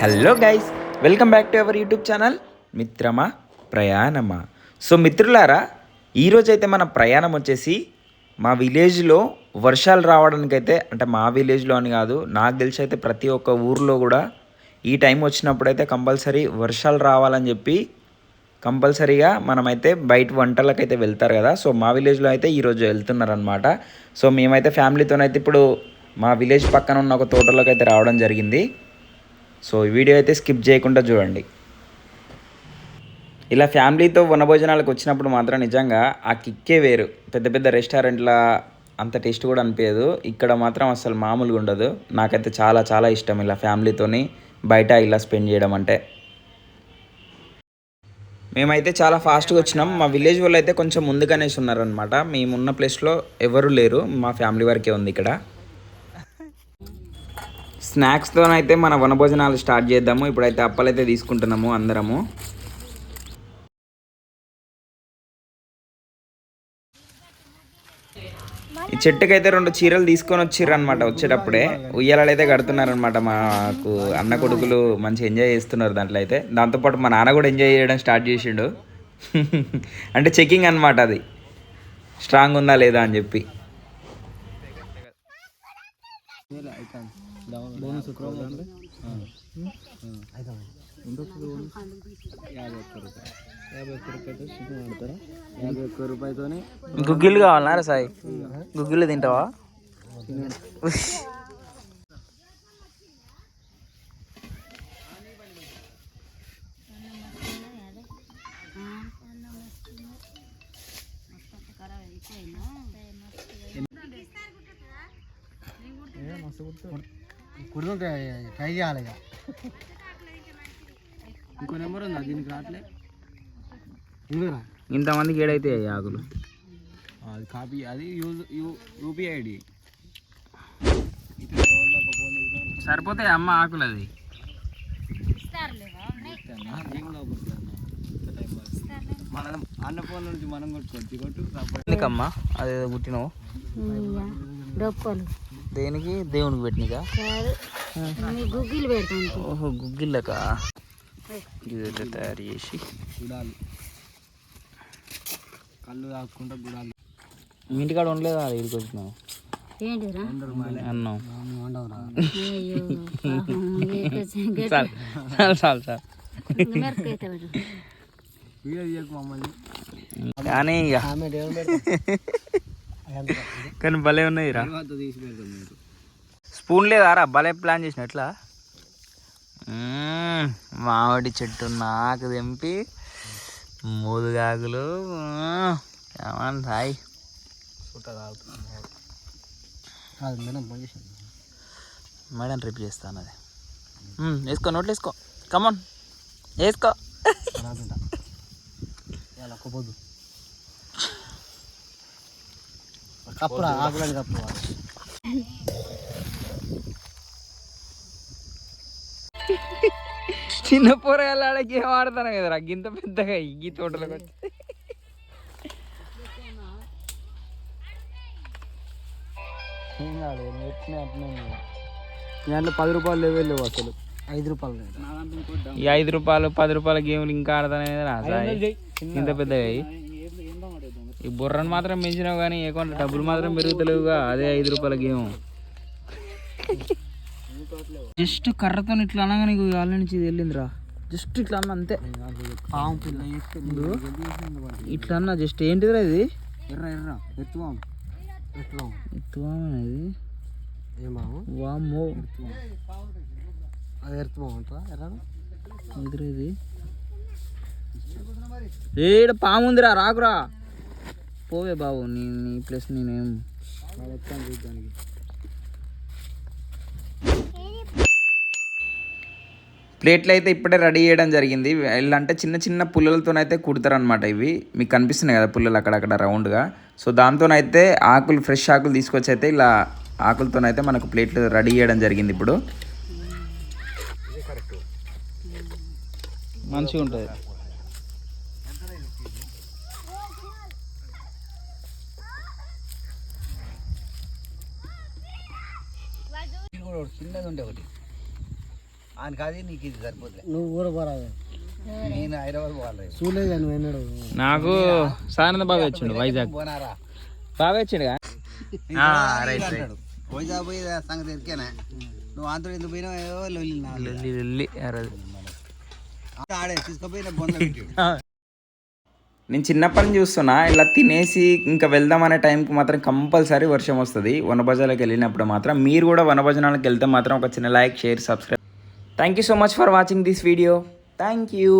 Hello guys, welcome back to our YouTube channel మిత్రమా ప్రయాణమా. So మిత్రులారా, ఈరోజైతే మన ప్రయాణం వచ్చేసి మా విలేజ్లో వర్షాలు రావడానికైతే, అంటే మా విలేజ్లో అని కాదు, నాకు తెలిసి అయితే ప్రతి ఒక్క ఊర్లో కూడా ఈ టైం వచ్చినప్పుడైతే కంపల్సరీ వర్షాలు రావాలని చెప్పి కంపల్సరీగా మనమైతే బయట వంటలకైతే వెళ్తారు కదా. సో మా విలేజ్లో అయితే ఈరోజు వెళ్తున్నారనమాట. సో మేమైతే ఫ్యామిలీతోనైతే ఇప్పుడు మా విలేజ్ పక్కన ఉన్న ఒక తోటలోకి అయితే రావడం జరిగింది. సో ఈ వీడియో అయితే స్కిప్ చేయకుండా చూడండి. ఇలా ఫ్యామిలీతో వనభోజనాలకు వచ్చినప్పుడు మాత్రం నిజంగా ఆ కిక్కే వేరు. పెద్ద పెద్ద రెస్టారెంట్ల అంత టేస్ట్ కూడా అనిపించదు. ఇక్కడ మాత్రం అసలు మామూలుగా ఉండదు. నాకైతే చాలా చాలా ఇష్టం ఇలా ఫ్యామిలీతోని బయట ఇలా స్పెండ్ చేయడం అంటే. మేమైతే చాలా ఫాస్ట్గా వచ్చినాం. మా విలేజ్ వాళ్ళు అయితే కొంచెం ముందుగానేసి ఉన్నారనమాట. మేమున్న ప్లేస్లో ఎవరు లేరు, మా ఫ్యామిలీ వరకే ఉంది ఇక్కడ. స్నాక్స్తోనైతే మన వనభోజనాలు స్టార్ట్ చేద్దాము. ఇప్పుడైతే అప్పలైతే తీసుకుంటున్నాము అందరము. ఈ చెట్టుకైతే 2 చీరలు తీసుకొని వచ్చిర్రు అనమాట. వచ్చేటప్పుడే ఉయ్యాలలు అయితే కడుతున్నారనమాట. మాకు అన్న కొడుకులు మంచిగా ఎంజాయ్ చేస్తున్నారు దాంట్లో అయితే. దాంతోపాటు మా నాన్న కూడా ఎంజాయ్ చేయడం స్టార్ట్ చేసిండు. అంటే చెకింగ్ అనమాట, అది స్ట్రాంగ్ ఉందా లేదా అని చెప్పి. గుగ్గిళ్ళు కావాలన్నారా సాయి? గుగ్గిళ్ళు తింటావా? ట్రై చేయాలి. ఇంకో నెంబర్ ఉందా దీనికి? రావట్లే. ఇంతమందికి ఏడైతే ఆకులు అది కాపీ, అది యూపీ ఐడి సరిపోతాయి అమ్మ ఆకులు. అది మనం అన్న ఫోన్ నుంచి మనం కొట్టుకోవచ్చు. ఎందుకమ్మా అదేదో పుట్టినావు? దేనికి? దేవునికి పెట్టినగా? గుగ్గిలు పెడతాను. ఓహో, గుగ్గిళ్ళకా? ఇది తయారు చేసి గుడాలు, కళ్ళు తాక్కుంటా గుడాలు. మీ ఇంటికాడ ఉండలేదా? ఇక్కడికి వచ్చినావు అన్నం. చాలు చాలు చాలు వీడియో తీయకు మమ్మల్ని. కానీ ఇక కానీ భలే ఉన్నాయి రా. తీసి పెడతాం మీరు. స్పూన్ లేదారా? భలే ప్లాన్ చేసిన ఎట్లా? మామిడి చెట్టు నాకు తెంపి మూదుగాకులు సాయి మేడం ట్రిప్ చేస్తాను. అది వేసుకో, నోట్లు వేసుకో, కమాన్ వేసుకో. కప్పురా ఆకులని కప్పు. చిన్న కూరగాయలు ఆడకి ఏం ఆడతాను కదరా, గింత పెద్దగా ఈ తోటలోకి వచ్చి. దాంట్లో 10 రూపాయలు లేవు అసలు. 5 రూపాయలు. ఈ 5 రూపాయలు 10 రూపాయల గేమ్లు ఇంకా ఆడతానే కదా ఇంత పెద్దగా. ఈ బుర్రను మాత్రం పెంచినావు కానీ ఏకంటే డబ్బులు మాత్రం పెరుగుతలేవుగా. అదే 5 రూపాయల గేమ్. జస్ట్ కర్రతో ఇట్లా అనగా నీకు వాళ్ళ నుంచి వెళ్ళిందిరా. జస్ట్ ఇట్లా అన్న అంతే. ఇట్లా అన్న జస్ట్ ఏంటిదిరా ఇది? ఎర్ర ఎర్ర ఎత్తువాం. ఎత్తువాం అనేది వామ్మో. అది ఎత్తువాం అంటారా? ఎర్ర ఎదురు ఇది ఏడ పాము ఉందిరా, రాకురా పోవే బాబు. నీ ప్లస్ నేనేం చూద్దానికి. ప్లేట్లు అయితే ఇప్పుడే రెడీ చేయడం జరిగింది. వీళ్ళంటే చిన్న చిన్న పుల్లలతోనైతే కుడతారనమాట. ఇవి మీకు కనిపిస్తున్నాయి కదా పుల్లలు అక్కడక్కడ రౌండ్గా. సో దాంతోనైతే ఆకులు, ఫ్రెష్ ఆకులు తీసుకొచ్చి అయితే ఇలా ఆకులతోనైతే మనకు ప్లేట్లు రెడీ చేయడం జరిగింది. ఇప్పుడు మంచిగా ఉంటుంది. చిన్నది ఉండే ఒకటి ఆయన కాదు నీకు ఇది సరిపోతుంది. నువ్వు ఊర పోరాదు నేను హైదరాబాద్ పోవాలి. చూడలేదు నువ్వు ఎన్నడు. నాకు సానంద బాగా వచ్చిండు వైజాగ్ పోనారా బాగా వచ్చిండుగా. అంటాడు వైజాగ్ పోయి సంగతి ఎరికేనా నువ్వు ఆంధ్రుడు ఎందుకు పోయినావు లొల్లి ఆడే తీసుకుపోయిన బొంద నేను చిన్నప్పటి నుంచి చూస్తున్నా ఇలా తినేసి ఇంకా వెళ్దాం అనే టైంకి మాత్రం కంపల్సరీ వర్షం వస్తుంది. వనభోజనాలకు వెళ్ళినప్పుడు మాత్రం మీరు కూడా వనభోజనాలకు వెళ్తే మాత్రం ఒక చిన్న like, share, subscribe. Thank you so much for watching this video. Thank you.